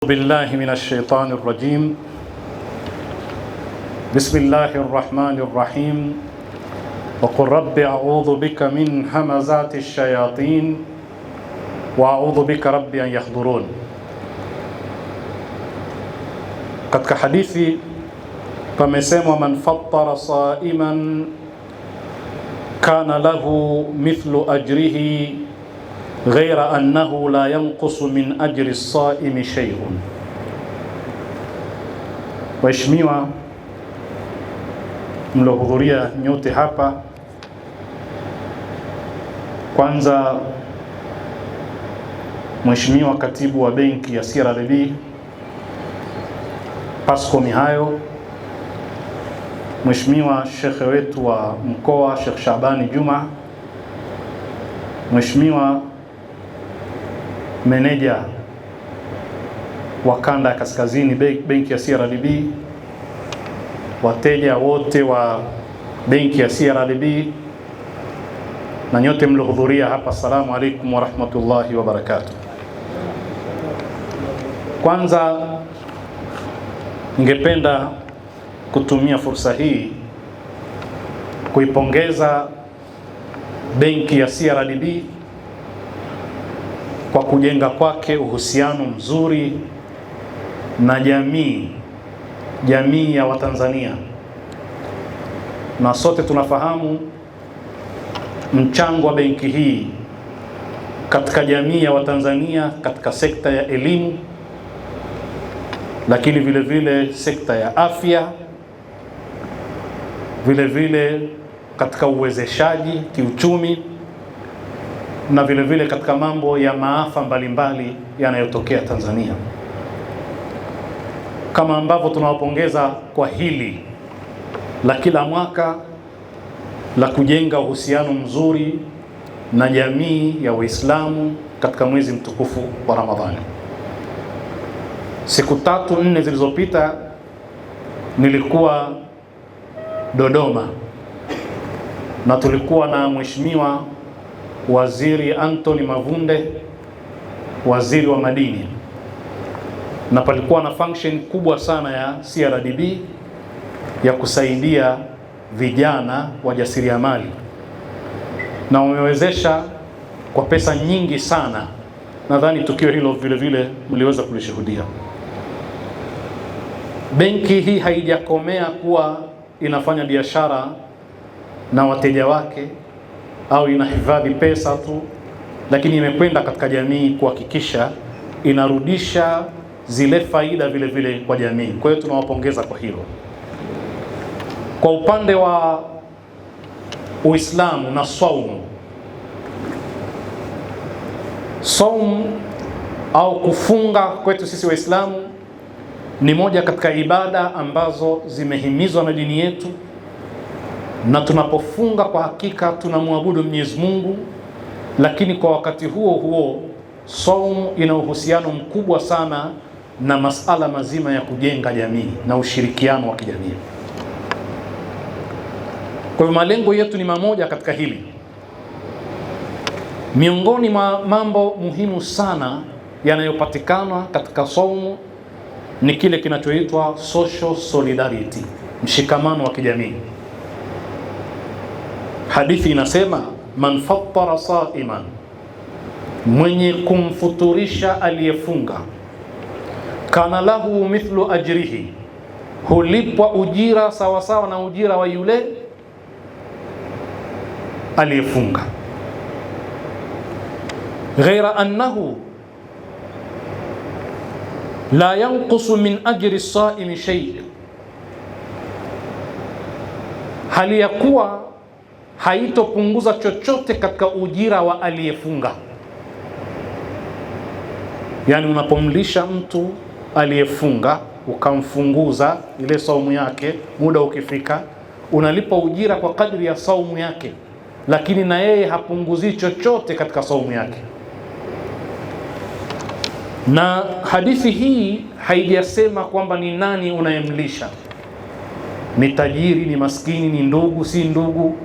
بالله من الشيطان الرجيم. بسم الله الرحمن الرحيم. وقل رب أعوذ بك من همزات الشياطين وأعوذ بك رب أن يحضرون. Katika hadithi pamesemwa, man fattara saiman kana lahu mithlu ajrihi ghaira annahu la yanqusu min ajri as-saimi shay'un. Waheshimiwa mlohudhuria nyote hapa, kwanza Mheshimiwa Katibu wa Benki ya CRDB Pasco Mihayo, Mheshimiwa Shekhe wetu wa mkoa Sheikh Shabani Juma, Mheshimiwa Meneja wa kanda ya kaskazini benki ya CRDB, wateja wote wa benki ya CRDB na nyote mlohudhuria hapa, assalamu alaikum wa rahmatullahi wa barakatuh. Kwanza ningependa kutumia fursa hii kuipongeza benki ya CRDB kwa kujenga kwake uhusiano mzuri na jamii ya Watanzania, na sote tunafahamu mchango wa benki hii katika jamii ya Watanzania katika sekta ya elimu, lakini vile vile sekta ya afya, vile vile katika uwezeshaji kiuchumi, na vile vile katika mambo ya maafa mbalimbali yanayotokea Tanzania. Kama ambavyo tunawapongeza kwa hili la kila mwaka la kujenga uhusiano mzuri na jamii ya Waislamu katika mwezi mtukufu wa Ramadhani. Siku 3-4 zilizopita nilikuwa Dodoma na tulikuwa na Mheshimiwa Waziri Anthony Mavunde, waziri wa madini, na palikuwa na function kubwa sana ya CRDB ya kusaidia vijana wajasiriamali, na wamewezesha kwa pesa nyingi sana. Nadhani tukio hilo vile vile mliweza kulishuhudia. Benki hii haijakomea kuwa inafanya biashara na wateja wake au inahifadhi pesa tu, lakini imekwenda katika jamii kuhakikisha inarudisha zile faida vile vile kwa jamii. Kwa hiyo tunawapongeza kwa hilo. Kwa upande wa Uislamu na saumu au kufunga kwetu sisi Waislamu ni moja katika ibada ambazo zimehimizwa na dini yetu, na tunapofunga kwa hakika tunamwabudu Mwenyezi Mungu, lakini kwa wakati huo huo saumu ina uhusiano mkubwa sana na masala mazima ya kujenga jamii na ushirikiano wa kijamii. Kwa hivyo malengo yetu ni mamoja katika hili. Miongoni mwa mambo muhimu sana yanayopatikana katika saumu ni kile kinachoitwa social solidarity, mshikamano wa kijamii. Hadithi inasema, man fattara saiman, mwenye kumfuturisha aliyefunga, kana lahu mithlu ajrihi, hulipwa ujira sawasawa na ujira wa yule aliyefunga, ghaira annahu la yanqusu min ajri as-saimi shay', hali ya kuwa haitopunguza chochote katika ujira wa aliyefunga. Yani unapomlisha mtu aliyefunga ukamfunguza ile saumu yake, muda ukifika unalipa ujira kwa kadri ya saumu yake, lakini na yeye hapunguzi chochote katika saumu yake. Na hadithi hii haijasema kwamba ni nani unayemlisha, ni tajiri, ni maskini, ni ndugu, si ndugu.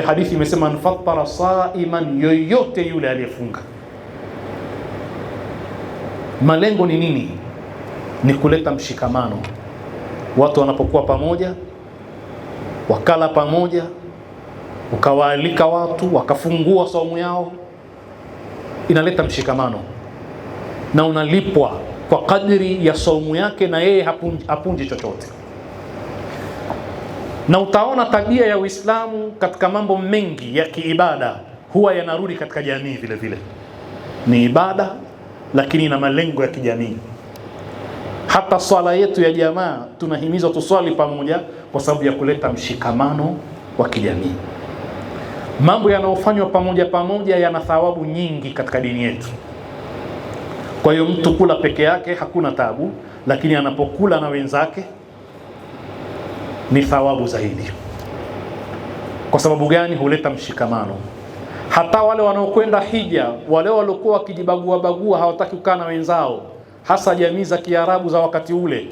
Hadithi imesema fattara saiman, yoyote yule aliyefunga. Malengo ni nini? Ni kuleta mshikamano. Watu wanapokuwa pamoja, wakala pamoja, ukawaalika watu wakafungua saumu yao, inaleta mshikamano, na unalipwa kwa kadri ya saumu yake, na yeye hapunji chochote. Na utaona tabia ya Uislamu katika mambo mengi ya kiibada huwa yanarudi katika jamii vile vile. Ni ibada lakini ina malengo ya kijamii. Hata swala yetu ya jamaa tunahimizwa tuswali pamoja kwa sababu ya kuleta mshikamano wa kijamii. Mambo yanayofanywa pamoja yana thawabu nyingi katika dini yetu. Kwa hiyo mtu kula peke yake hakuna tabu, lakini anapokula na wenzake ni thawabu zaidi. Kwa sababu gani? Huleta mshikamano. Hata wale wanaokwenda hija, wale waliokuwa wakijibagua hawataki kukaa na wenzao, hasa jamii za Kiarabu za wakati ule,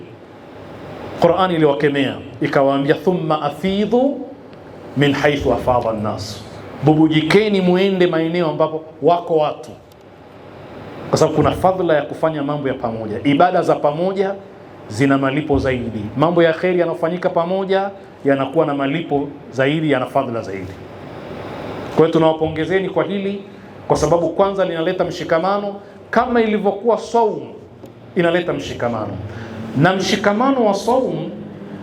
Qur'ani iliwakemea ikawaambia, thumma afidhu min haythu afadha an-nas, bubujikeni muende maeneo ambapo wako watu, kwa sababu kuna fadhila ya kufanya mambo ya pamoja. Ibada za pamoja zina malipo zaidi. Mambo ya kheri yanayofanyika pamoja yanakuwa na malipo zaidi, yana fadhila zaidi. Kwa hiyo tunawapongezeni kwa hili, kwa sababu kwanza linaleta mshikamano, kama ilivyokuwa saumu inaleta mshikamano. Na mshikamano wa saumu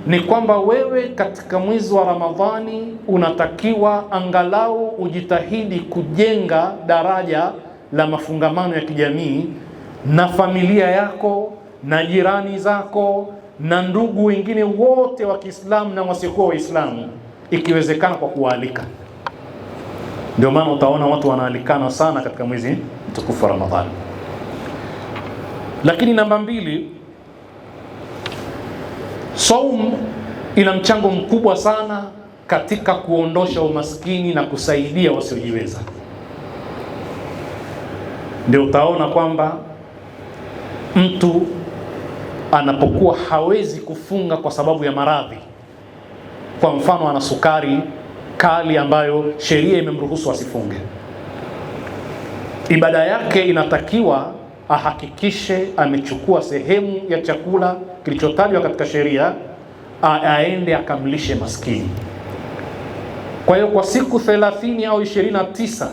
ni kwamba wewe katika mwezi wa Ramadhani unatakiwa angalau ujitahidi kujenga daraja la mafungamano ya kijamii na familia yako na jirani zako na ndugu wengine wote wa Kiislamu na wasiokuwa Waislamu, ikiwezekana kwa kualika. Ndio maana utaona watu wanaalikana sana katika mwezi mtukufu wa Ramadhani. Lakini namba 2, saumu ina mchango mkubwa sana katika kuondosha umaskini na kusaidia wasiojiweza. Ndio utaona kwamba mtu anapokuwa hawezi kufunga kwa sababu ya maradhi, kwa mfano ana sukari kali ambayo sheria imemruhusu asifunge, ibada yake inatakiwa ahakikishe amechukua sehemu ya chakula kilichotajwa katika sheria, aende akamlishe maskini. Kwa hiyo kwa siku 30 au 29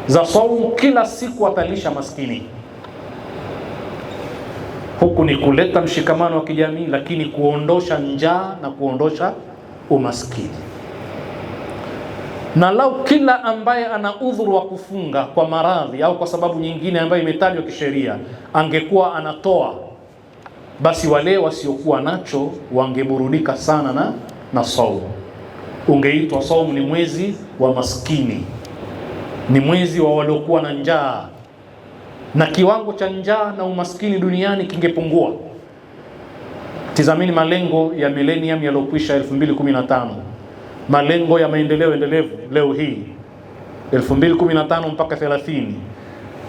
za saumu, kila siku atalisha maskini. Huku ni kuleta mshikamano wa kijamii, lakini kuondosha njaa na kuondosha umaskini. Na lau kila ambaye ana udhuru wa kufunga kwa maradhi au kwa sababu nyingine ambayo imetajwa kisheria angekuwa anatoa, basi wale wasiokuwa nacho wangeburudika sana na saumu. Ungeitwa saumu ni mwezi wa maskini, ni mwezi wa waliokuwa na njaa, na kiwango cha njaa na umaskini duniani kingepungua. Tizamini malengo ya millennium yaliyokwisha 2015, malengo ya maendeleo endelevu leo hii 2015 mpaka 30.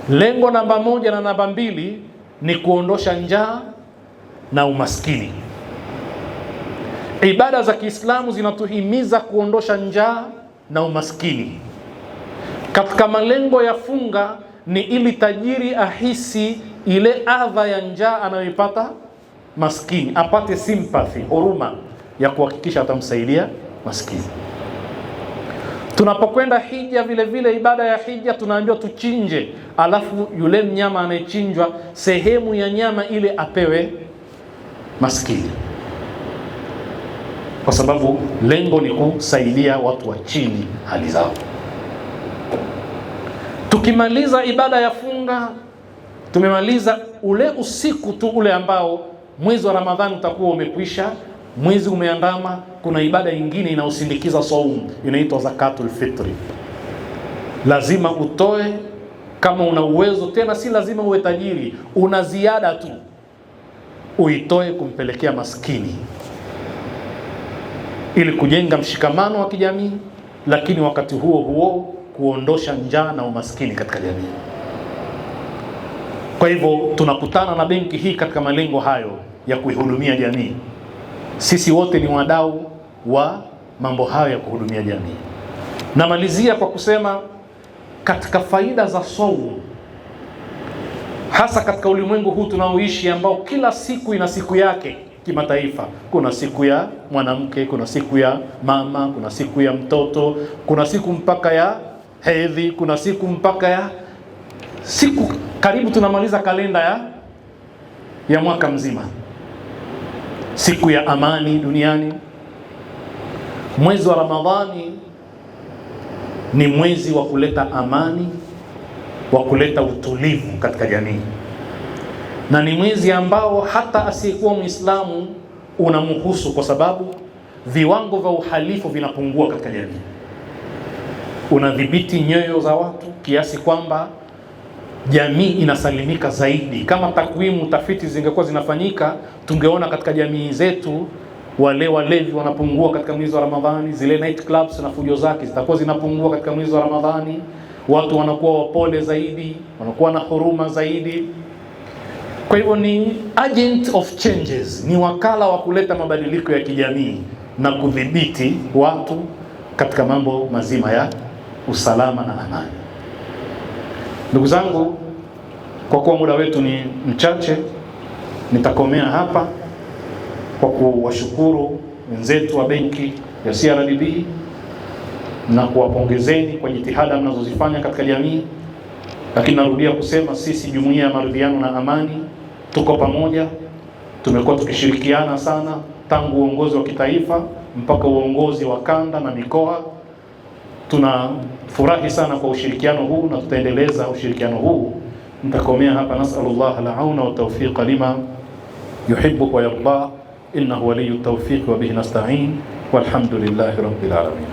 Lengo namba 1 na namba 2 ni kuondosha njaa na umaskini. Ibada za Kiislamu zinatuhimiza kuondosha njaa na umaskini. Katika malengo ya funga ni ili tajiri ahisi ile adha ya njaa anayoipata maskini, apate sympathy, huruma ya kuhakikisha atamsaidia maskini. Tunapokwenda hija vile vile, ibada ya hija tunaambiwa tuchinje, alafu yule mnyama anayechinjwa sehemu ya nyama ile apewe maskini, kwa sababu lengo ni kusaidia watu wa chini hali zao. Tukimaliza ibada ya funga, tumemaliza ule usiku tu ule ambao mwezi wa Ramadhani utakuwa umekwisha, mwezi umeandama. Kuna ibada nyingine inayosindikiza saumu, inaitwa zakatul fitri. Lazima utoe kama una uwezo, tena si lazima uwe tajiri, una ziada tu, uitoe kumpelekea maskini, ili kujenga mshikamano wa kijamii, lakini wakati huo huo kuondosha njaa na umaskini katika jamii. Kwa hivyo tunakutana na benki hii katika malengo hayo ya kuihudumia jamii. Sisi wote ni wadau wa mambo hayo ya kuhudumia jamii. Namalizia kwa kusema katika faida za saumu, hasa katika ulimwengu huu tunaoishi, ambao kila siku ina siku yake kimataifa. Kuna siku ya mwanamke, kuna siku ya mama, kuna siku ya mtoto, kuna siku mpaka ya hedhi, kuna siku mpaka ya siku, karibu tunamaliza kalenda ya mwaka mzima. Siku ya amani duniani. Mwezi wa Ramadhani ni mwezi wa kuleta amani, wa kuleta utulivu katika jamii, na ni mwezi ambao hata asiyekuwa Muislamu unamhusu, kwa sababu viwango vya uhalifu vinapungua katika jamii. Unadhibiti nyoyo za watu kiasi kwamba jamii inasalimika zaidi. Kama takwimu, tafiti zingekuwa zinafanyika, tungeona katika jamii zetu walevi wanapungua katika mwezi wa Ramadhani, zile night clubs na fujo zake zitakuwa zinapungua katika mwezi wa Ramadhani, watu wanakuwa wapole zaidi, wanakuwa na huruma zaidi. Kwa hivyo ni agent of changes, ni wakala wa kuleta mabadiliko ya kijamii na kudhibiti watu katika mambo mazima ya usalama na amani. Ndugu zangu, kwa kuwa muda wetu ni mchache, nitakomea hapa kwa kuwashukuru wenzetu wa benki ya CRDB na kuwapongezeni kwa jitihada mnazozifanya katika jamii. Lakini narudia kusema, sisi Jumuiya ya Maridhiano na Amani tuko pamoja, tumekuwa tukishirikiana sana tangu uongozi wa kitaifa mpaka uongozi wa kanda na mikoa. Tunafurahi sana kwa ushirikiano huu na tutaendeleza ushirikiano huu. Nitakomea hapa. Nasallallahu al-auna wa tawfiqa lima yuhibbu wa yarda, innahu waliyyu tawfiq wa bihi nasta'in, walhamdulillahi rabbil alamin.